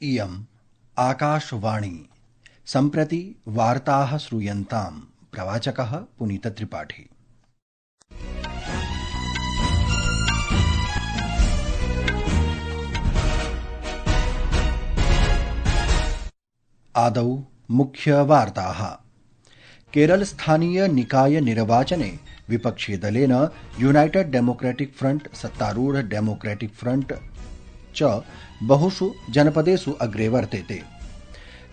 इयम् आकाशवाणी। सम्प्रति वार्ताः श्रूयन्ताम्। प्रवाचकः पुनीतत्रिपाठी। आदौ मुख्यवार्ताः। केरलस्थानीय निकाय निर्वाचने विपक्षी दलेन यूनाइटेड डेमोक्रेटिक फ्रंट, सत्तारूढ़ डेमोक्रेटिक फ्रंट च बहुषु जनपदेषु अग्रे वर्तेते।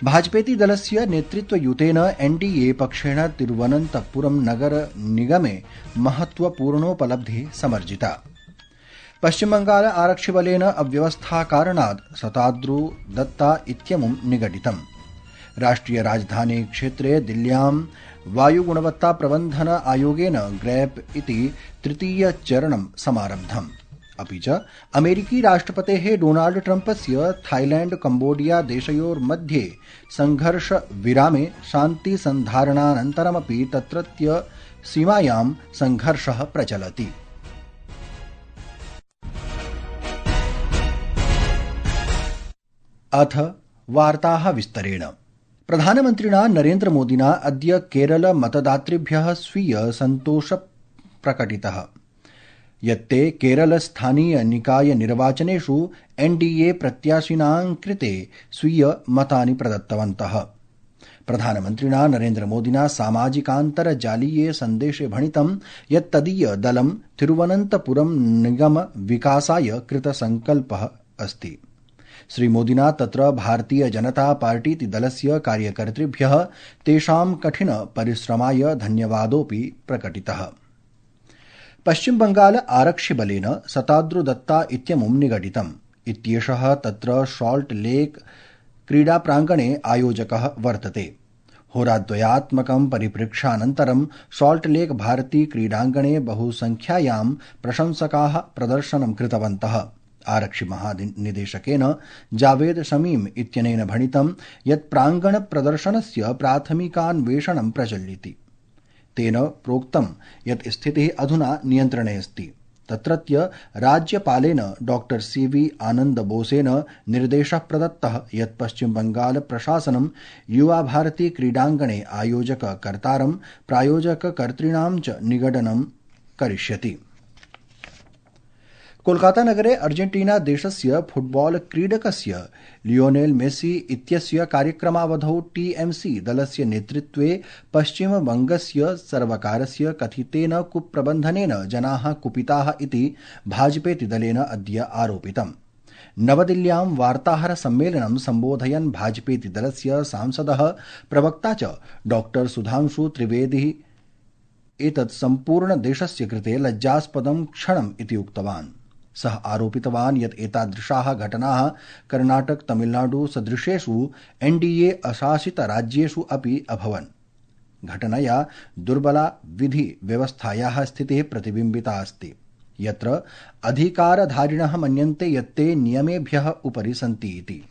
भाजपेति दलस्य नेतृत्वयुतेन एनडीए पक्षेण तिरुवनन्तपुरम नगर निगमे महत्वपूर्णोपलब्धिः समर्जिता। पश्चिमबंगाल आरक्षिबलेन अव्यवस्थाकारणात् शताद्रु दत्ता इत्यमुं निगडितम्। राष्ट्रिय राजधानी क्षेत्रे दिल्ल्यां वायुगुणवत्ता प्रबन्धन आयोगेन ग्रैप इति तृतीय चरणं समारब्धम्। अपि च अमेरिकी राष्ट्रपतेः डोनाल्ड ट्रम्पस्य थाईलैंड कम्बोडिया देशयोर्मध्ये संघर्ष विरामे शान्तिसन्धारणानन्तरमपि तत्रत्य सीमायां संघर्षः प्रचलति। अथ वार्ताः विस्तरेण। प्रधानमन्त्रिणा नरेन्द्र मोदिना अद्य केरल मतदातृभ्यः स्वीय सन्तोष प्रकटितः यत्ते केरल स्थानीय निकाय निर्वाचनेषु एनडीए प्रत्याशिनां कृते स्वीय मतानि प्रदत्तवन्तः। प्रधानमन्त्रिणा नरेन्द्र मोदिना सामाजिकान्तर्जालीये सन्देशे भणितं यत् तदीय दलं तिरुवनन्तपुरम निगम विकासाय कृतसंकल्पः अस्ति। श्रीमोदिना तत्र भारतीय जनता पार्टीति दलस्य कार्यकर्तृभ्यः तेषां कठिन परिश्रमाय धन्यवादोऽपि प्रकटितः। पश्चिम बंगाल आरक्षिबलेन शताद्रु दत्ता इत्यमुं निगडितम् इत्येषः तत्र सॉल्ट लेक क्रीडाप्राङ्गणे आयोजकः वर्तते। होराद्वयात्मकं परिप्रेक्षानन्तरं सॉल्ट लेक भारती क्रीडाङ्गणे बहुसंख्यायां प्रशंसकाः प्रदर्शनं कृतवन्तः। आरक्षिमहानिदेशकेन जावेद शमीम इत्यनेन भणितं यत् प्राङ्गण प्रदर्शनस्य प्राथमिकान्वेषणं प्रचलति। तेन प्रोक्तं यत् स्थितिः अधुना नियन्त्रणे अस्ति। तत्रत्य राज्यपालेन डॉक्टर सीवी आनंद बोसेन निर्देशः प्रदत्तः यत् पश्चिम बंगाल प्रशासनं युवा भारती क्रीडाङ्गणे आयोजककर्तारं प्रायोजककर्तॄणां च निगडनं करिष्यति। कोलकाता नगरे अर्जेंटीना देशस्य फुटबॉल क्रीडकस्य लियोनेल मेसी इत्यस्य कार्यक्रमावधौ टीएमसी दलस्य नेतृत्वे पश्चिमबंगस्य सर्वकारस्य कथितेन कुप्रबन्धनेन जनाः कुपिताः इति भाजपेति दलेन अद्य आरोपितम्। नवदिल्ल्यां वार्ताहर सम्मेलनं सम्बोधयन् भाजपेति दलस्य सांसदः प्रवक्ता च डॉक्टर सुधांशु त्रिवेदी एतत् सम्पूर्ण देशस्य कृते लज्जास्पदं क्षणम् इति उक्तवान्। सः आरोपितवान् यत् एतादृशाः घटनाः कर्णाटक तमिलनाडु सदृशेषु एनडीए अशासित राज्येषु अपि अभवन्। घटनया दुर्बला विधि व्यवस्थायाः स्थितिः प्रतिबिम्बिता अस्ति, यत्र अधिकारधारिणः मन्यन्ते यत्ते नियमेभ्यः उपरि सन्ति इति।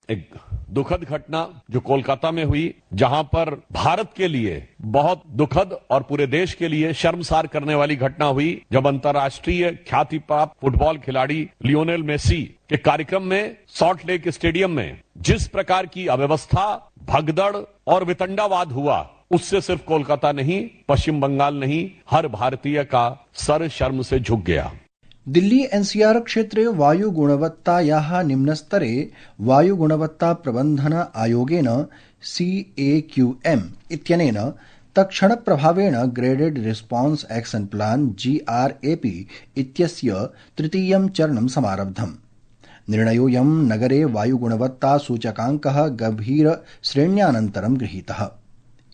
एक दुखद घटना जो कोलकाता में हुई, जहां पर भारत के लिए बहुत दुखद और पूरे देश के लिए शर्मसार करने वाली घटना हुई, जब अंतर्राष्ट्रीय ख्याति प्राप्त फुटबॉल खिलाड़ी लियोनेल मेसी के कार्यक्रम में सॉल्ट लेक स्टेडियम में जिस प्रकार की अव्यवस्था, भगदड़ और वितंडावाद हुआ, उससे सिर्फ कोलकाता नहीं, पश्चिम बंगाल नहीं, हर भारतीय का सर शर्म से झुक गया। दिल्ली एनसीआर क्षेत्रे वायुगुणवत्तायाः निम्नस्तरे वायुगुणवत्ता प्रबन्धन आयोगेन CAQM इत्यनेन तत्क्षणप्रभावेण graded response action plan GRAP इत्यस्य तृतीयं चरणं समारब्धम्। निर्णयोऽयं नगरे वायुगुणवत्ता सूचकाङ्कः गभीर श्रेण्यानन्तरं गृहीतः।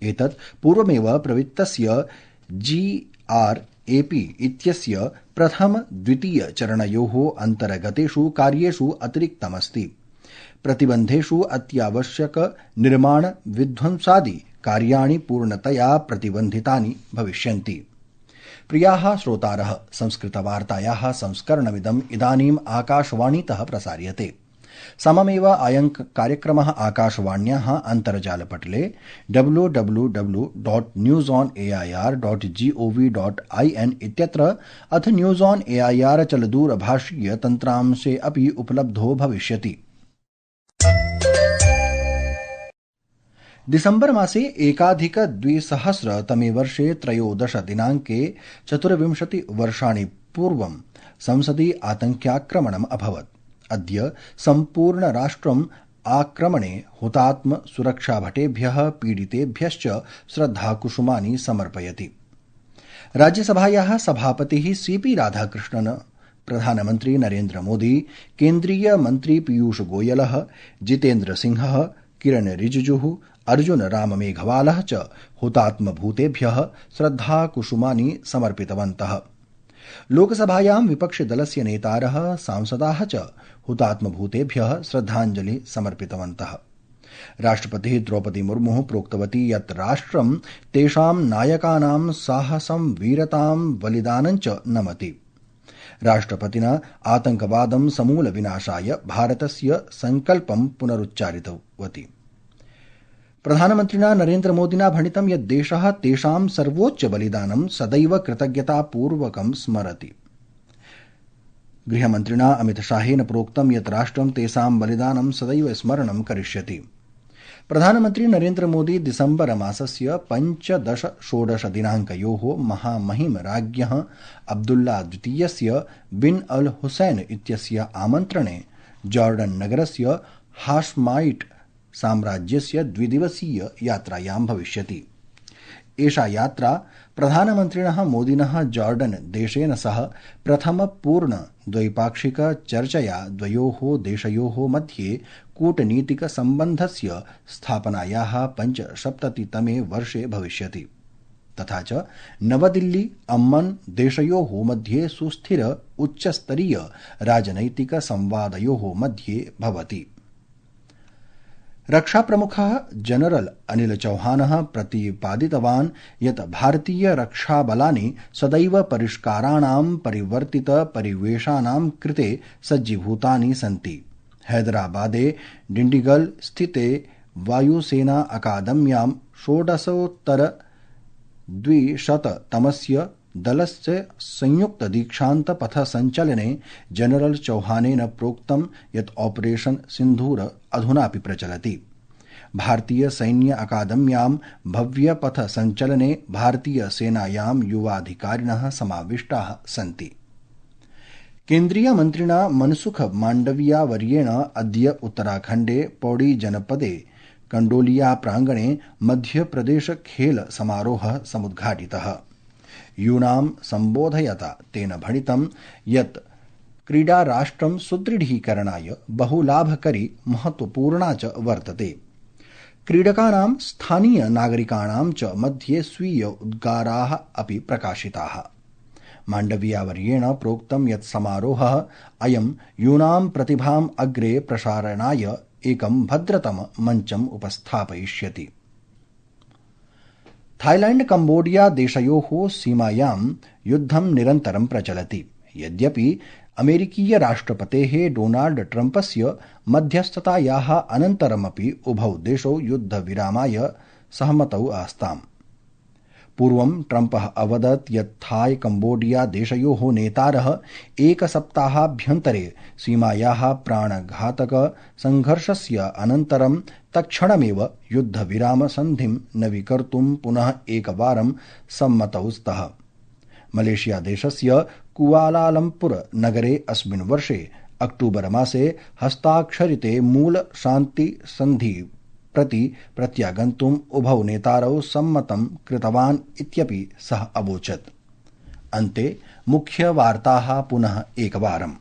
एतत् पूर्वमेव प्रवृत्तस्य GRAP इत्यस्य प्रथम द्वितीय चरणयोः अन्तर्गतेषु कार्येषु अतिरिक्तमस्ति। प्रतिबन्धेषु अत्यावश्यक निर्माण विध्वंसादि कार्याणि पूर्णतया प्रतिबन्धितानि भविष्यन्ति। प्रियाः श्रोतारः, संस्कृतवार्तायाः संस्करणमिदम् इदानीम् आकाशवाणीतः प्रसार्यते। सममेव अयं कार्यक्रमः आकाशवाण्याः अन्तर्जालपटले www.newsonair.gov.in इत्यत्र अथ न्यूज़ ऑन एआईआर चलदूरभाषीय तन्त्रांशे अपि उपलब्धो भविष्यति। दिसम्बर मासे 2021 वर्षे 13 दिनाङ्के 24 वर्षाणि पूर्वं संसदि आतङ्क्याक्रमणम् अभवत्। अद्य सम्पूर्ण राष्ट्रम् आक्रमणे हुतात्म सुरक्षाभटेभ्यः पीडितेभ्यश्च श्रद्धाकुसुमानि समर्पयति। राज्यसभायाः सभापतिः सीपी राधाकृष्णन्, प्रधानमन्त्री नरेन्द्र मोदी, केन्द्रीय मन्त्री पीयूष गोयलः, जितेन्द्र सिंहः, किरण रिजिजुः, अर्जुन राम मेघवालः च हुतात्मभूतेभ्यः श्रद्धाकुसुमानि समर्पितवन्तः। लोकसभायां विपक्षिदलस्य नेतारः, सांसदाः च हुतात्मभूतेभ्यः श्रद्धाञ्जलि समर्पितवन्तः। राष्ट्रपतिः द्रौपदी मुर्मुः प्रोक्तवती यत् राष्ट्रं तेषां नायकानां साहसं, वीरतां, बलिदानं च नमति। राष्ट्रपतिना आतङ्कवादं समूल विनाशाय भारतस्य संकल्पं पुनरुच्चारितवती। प्रधानमन्त्रिणा नरेन्द्र मोदिना भणितं यत् देशः तेषां सर्वोच्च बलिदानं सदैव कृतज्ञतापूर्वकं स्मरति। गृहमन्त्रिणा अमितशाहेन प्रोक्तं यत् राष्ट्रं तेषां बलिदानं सदैव स्मरणं करिष्यति। प्रधानमन्त्री नरेन्द्र मोदी दिसम्बर मासस्य 15-16 दिनाङ्कयोः महामहिम राज्ञः अब्दुल्ला द्वितीयस्य बिन अल हुसैन इत्यस्य आमन्त्रणे जॉर्डन नगरस्य हाशमाइट साम्राज्यस्य द्विदिवसीय यात्रायां भविष्यति। एषा यात्रा प्रधानमन्त्रिणः मोदिनः जॉर्डन देशेन सह प्रथम पूर्ण द्वैपाक्षिक चर्चया द्वयोः देशयोः मध्ये कूटनीतिक सम्बन्धस्य स्थापनायाः 75तमे वर्षे भविष्यति। तथा च नवदिल्ली अम्मन देशयोः मध्ये सुस्थिर उच्चस्तरीय राजनैतिक संवादयोः मध्ये भवति। रक्षाप्रमुखः जनरल अनिल चौहानः प्रतिपादितवान् यत् भारतीय रक्षाबलानि सदैव परिष्काराणां परिवर्तित परिवेशानां कृते सज्जीभूतानि सन्ति। हैदराबादे डिण्डिगल स्थिते वायुसेना अकादम्यां 16-तमस्य दलस्य संयुक्त दीक्षान्त पथ संचलने जनरल चौहानेन प्रोक्तं यत् ऑपरेशन सिन्धूर अधुनापि प्रचलति। भारतीय सैन्य अकादम्यां भव्य पथ संचलने भारतीय सेनायां युवाधिकारिणः समाविष्टाः सन्ति। केन्द्रीय मन्त्रिणा मनसुख माण्डविया वर्येण अद्य उत्तराखण्डे पौड़ी जनपदे कंडोलिया प्रांगणे मध्यप्रदेश खेल समारोहः समुद्घाटितः। यूनां सम्बोधयता तेन भणितं यत् क्रीडा राष्ट्रं सुदृढीकरणाय बहुलाभकरी महत्वपूर्णा च वर्तते। क्रीडकानां स्थानीय नागरिकाणां च मध्ये स्वीय उद्गाराः अपि प्रकाशिताः। माण्डवियावर्येण प्रोक्तं यत् समारोहः अयं यूनां प्रतिभाम् अग्रे प्रसारणाय एकं भद्रतम मञ्चम् उपस्थापयिष्यति। थाईलैंड कम्बोडिया देशयोः सीमायां युद्धं निरन्तरं प्रचलति। यद्यपि अमेरिकीय राष्ट्रपतेः डोनाल्ड ट्रम्पस्य मध्यस्थतायाः अनन्तरमपि उभौ देशौ युद्धविरामाय सहमतौ आस्ताम्। पूर्वं ट्रम्पः अवदत् यत् थाई कम्बोडिया देशयोः नेतारः एकसप्ताहाभ्यन्तरे सीमायाः प्राणघातक संघर्षस्य अनन्तरं तत्क्षणमेव युद्धविराम सन्धिं नवीकर्तुं पुनः एकवारं सम्मतौ स्तः। मलेशिया देशस्य कुआलालम्पुर नगरे अस्मिन् वर्षे अक्टूबर मासे हस्ताक्षरिते मूल शान्ति सन्धि प्रति प्रत्यागन्तुम् उभौ नेतारौ सम्मतं कृतवान् इत्यपि सः अवोचत्। अन्ते मुख्यवार्ताः पुनः एकवारम्।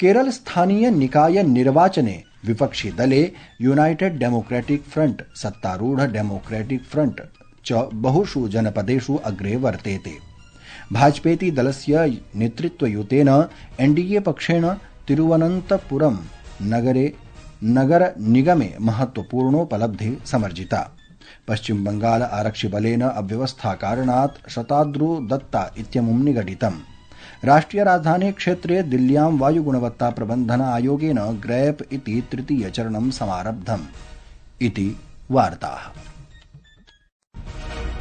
केरल स्थानीय निकाय निर्वाचने विपक्षी दले यूनाइटेड डेमोक्रेटिक फ्रंट, सत्तारूढ़ डेमोक्रेटिक फ्रंट च बहुषु जनपदेषु अग्रे वर्तेते। भाजपेति दलस्य नेतृत्वयुतेन एनडीए पक्षेण तिरुवनन्तपुरम नगर निगमे महत्वपूर्णोपलब्धि समर्जिता। पश्चिम बंगाल आरक्षिबलेन अव्यवस्था कारणात् शताद्रु दत्ता इत्यमुं निगडितम्। राष्ट्रिय राजधानी क्षेत्रे दिल्ल्यां वायुगुणवत्ता प्रबन्धन आयोगेन ग्रैप इति तृतीय चरणं समारब्धम् इति वार्ताः।